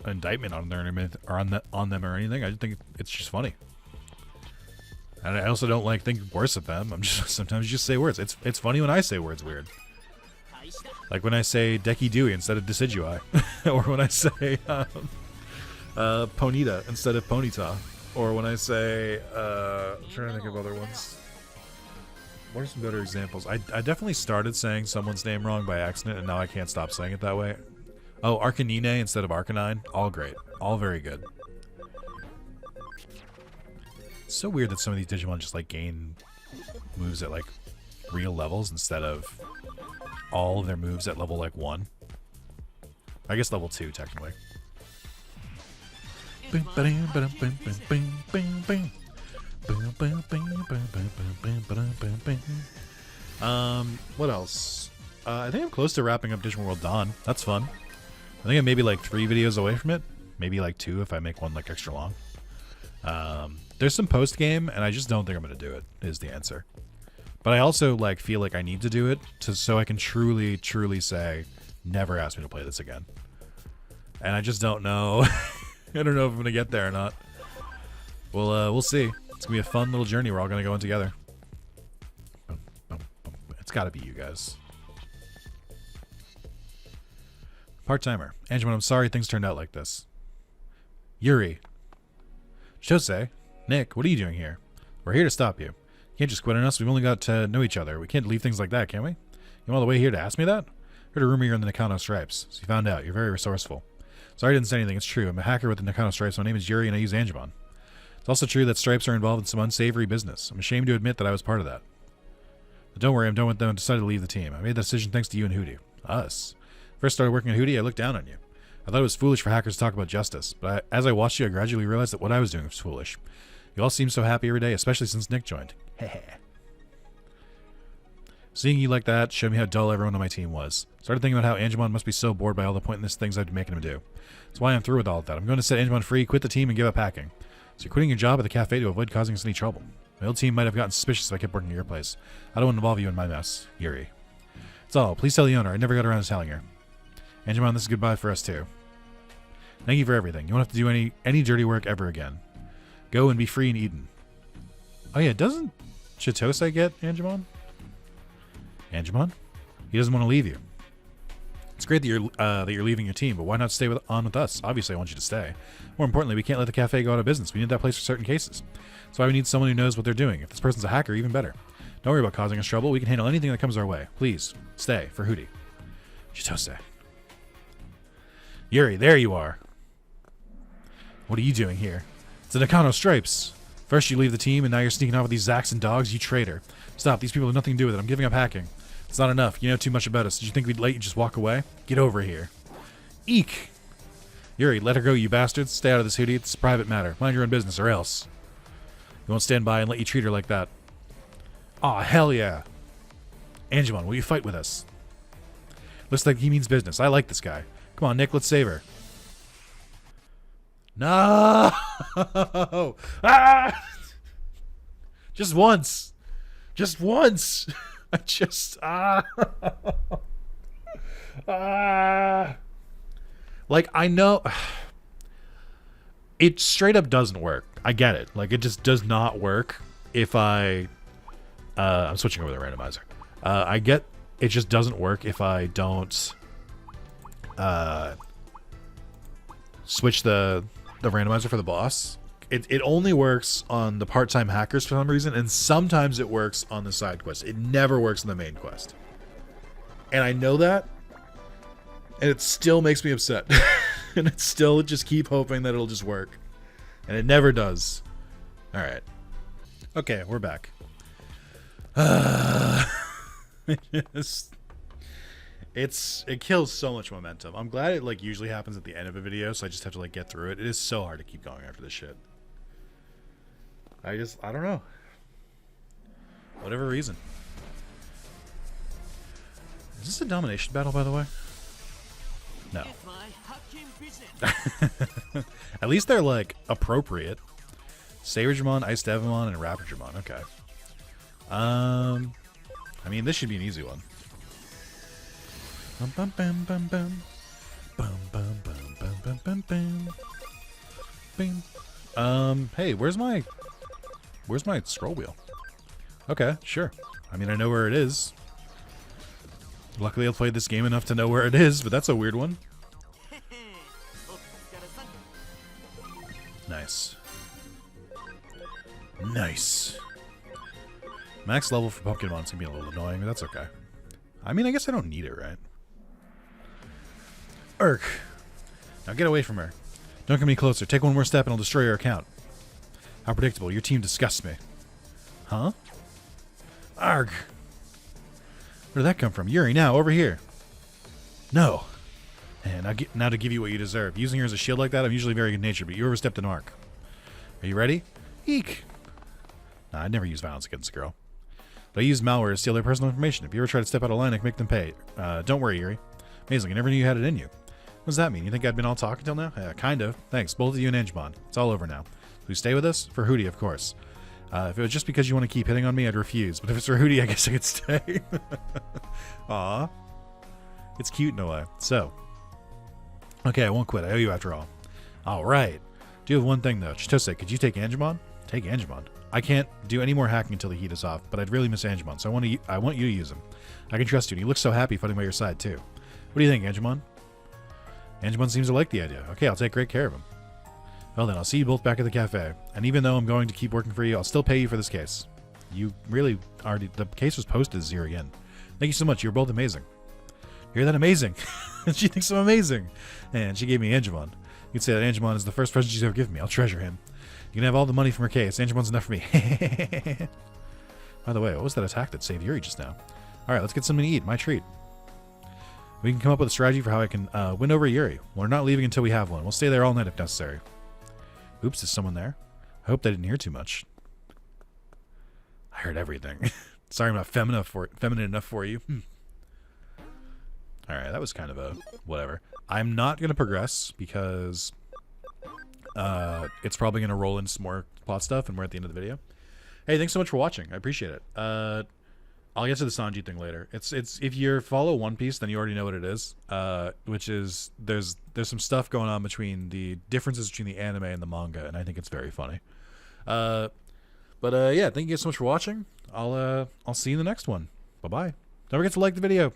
[SPEAKER 1] an indictment on them or anything. I just think it's just funny. And I also don't like think worse of them. I'm just sometimes you just say words. It's funny when I say words weird. Like when I say Deki Dewey instead of Decidui. Or when I say Ponita instead of Ponita. Or when I say I'm trying to think of other ones. What are some better examples? I definitely started saying someone's name wrong by accident, and now I can't stop saying it that way. Oh, Arcanine instead of Arcanine. All great. All very good. It's so weird that some of these Digimon just like gain moves at like real levels instead of all of their moves at level like 1. I guess level 2 technically. What else? I think I'm close to wrapping up Digimon World Dawn. That's fun. I think I'm maybe like 3 videos away from it. Maybe like 2 if I make one like extra long. There's some post game, and I just don't think I'm gonna do it. Is the answer. But I also like feel like I need to do it so I can truly say, never ask me to play this again. And I just don't know. I don't know if I'm gonna get there or not. We'll see. It's gonna be a fun little journey we're all gonna go on together. It's gotta be you guys. Part-timer. Angemon, I'm sorry things turned out like this. Yuri. Shosei. Nick, what are you doing here? We're here to stop you. You can't just quit on us. We've only got to know each other. We can't leave things like that, can we? You went all the way here to ask me that? Heard a rumor you're in the Nakano Stripes. So you found out. You're very resourceful. Sorry I didn't say anything. It's true. I'm a hacker with the Nakano Stripes. My name is Yuri and I use Angemon. It's also true that Stripes are involved in some unsavory business. I'm ashamed to admit that I was part of that. But don't worry, I'm done with them. I decided to leave the team. I made that decision thanks to you and Hootie. Us. First started working at Hootie, I looked down on you. I thought it was foolish for hackers to talk about justice, but as I watched you, I gradually realized that what I was doing was foolish. You all seem so happy every day, especially since Nick joined. Heh. Seeing you like that showed me how dull everyone on my team was. Started thinking about how Angemon must be so bored by all the pointless things I've been making him do. That's why I'm through with all of that. I'm going to set Angemon free, quit the team, and give up hacking. So you're quitting your job at the cafe to avoid causing us any trouble. My old team might have gotten suspicious if I kept working at your place. I don't want to involve you in my mess. Yuri. That's all. Please tell the owner. I never got around to telling her. Angemon, this is goodbye for us too. Thank you for everything. You won't have to do any dirty work ever again. Go and be free in Eden. Oh yeah, doesn't Chitose get Angemon? Angemon? He doesn't want to leave you. It's great that you're leaving your team, but why not stay on with us? Obviously, I want you to stay. More importantly, we can't let the cafe go out of business. We need that place for certain cases. That's why we need someone who knows what they're doing. If this person's a hacker, even better. Don't worry about causing us trouble. We can handle anything that comes our way. Please, stay for Hootie. Chitose. Yuri, there you are. What are you doing here? It's the Nakano Stripes. First you leave the team, and now you're sneaking off with these Zaxxon dogs, you traitor. Stop, these people have nothing to do with it. I'm giving up hacking. It's not enough. You know too much about us. Did you think we'd let you just walk away? Get over here. Eek! Yuri, let her go, you bastards. Stay out of this, Hootie. It's a private matter. Mind your own business, or else. We won't stand by and let you treat her like that. Aw, hell yeah. Angemon, will you fight with us? Looks like he means business. I like this guy. Come on, Nick, let's save her. No! Ah! Just once. Just once. I just... Like, I know... It straight up doesn't work. I get it. Like, it just does not work if I... I'm switching over the randomizer. I get it just doesn't work if I don't... switch the randomizer for the boss. It only works on the part-time hackers for some reason, and sometimes it works on the side quest. It never works in the main quest. And I know that, and it still makes me upset. And it still just keep hoping that it'll just work. And it never does. Alright. Okay, we're back. It kills so much momentum. I'm glad it like usually happens at the end of a video, so I just have to like get through it. It is so hard to keep going after this shit. I don't know. Whatever reason. Is this a domination battle, by the way? No. At least they're like appropriate. Saberjamon, Ice Devimon, and Raptorjamon. Okay. I mean, this should be an easy one. Bum bum bum bum bum. Bum bum bum bum bum bum bum. Bing. Hey, where's my scroll wheel? Okay, sure. I mean, I know where it is. Luckily, I've played this game enough to know where it is, but that's a weird one. Nice. Nice. Max level for Pokemon's gonna be a little annoying, but that's okay. I mean, I guess I don't need it, right? Urk. Now get away from her. Don't come any closer. Take one more step and I'll destroy your account. How predictable. Your team disgusts me. Huh? Arg. Where did that come from? Yuri, now, over here. No. And now to give you what you deserve. Using her as a shield like that, I'm usually very good-natured, but you overstepped an arc. Are you ready? Eek. Nah, I'd never use violence against a girl. But I use malware to steal their personal information. If you ever try to step out of line, I can make them pay. Don't worry, Yuri. Amazing, I never knew you had it in you. What does that mean? You think I'd been all talk until now? Kind of. Thanks, both of you and Angemon. It's all over now. Will you stay with us? For Hootie, of course. If it was just because you want to keep hitting on me, I'd refuse. But if it's for Hootie, I guess I could stay. Aw. It's cute in a way. So. Okay, I won't quit. I owe you after all. Alright. Do have one thing, though. Chitose, could you take Angemon? Take Angemon. I can't do any more hacking until the heat is off, but I'd really miss Angemon, so I want you to use him. I can trust you, and you look so happy fighting by your side, too. What do you think, Angemon? Angemon seems to like the idea. Okay, I'll take great care of him. Well then, I'll see you both back at the cafe. And even though I'm going to keep working for you, I'll still pay you for this case. You really already... The case was posted as 0 yen. Thank you so much. You're both amazing. You hear that? Amazing. She thinks I'm amazing. And she gave me Angemon. You could say that Angemon is the first present she's ever given me. I'll treasure him. You can have all the money from her case. Angemon's enough for me. By the way, what was that attack that saved Yuri just now? Alright, let's get something to eat. My treat. We can come up with a strategy for how I can win over Yuri. We're not leaving until we have one. We'll stay there all night if necessary. Oops, is someone there? I hope they didn't hear too much. I heard everything. Sorry I'm not feminine enough for you. Alright, that was kind of a whatever. I'm not going to progress because it's probably going to roll in some more plot stuff and we're at the end of the video. Hey, thanks so much for watching. I appreciate it. I'll get to the Sanji thing later. It's if you follow One Piece, then you already know what it is. Which is there's some stuff going on between the differences between the anime and the manga, and I think it's very funny. But yeah, thank you guys so much for watching. I'll see you in the next one. Bye-bye. Don't forget to like the video.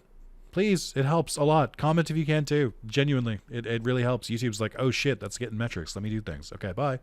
[SPEAKER 1] Please, it helps a lot. Comment if you can too. Genuinely, it really helps. YouTube's like, oh shit, that's getting metrics. Let me do things. Okay, bye.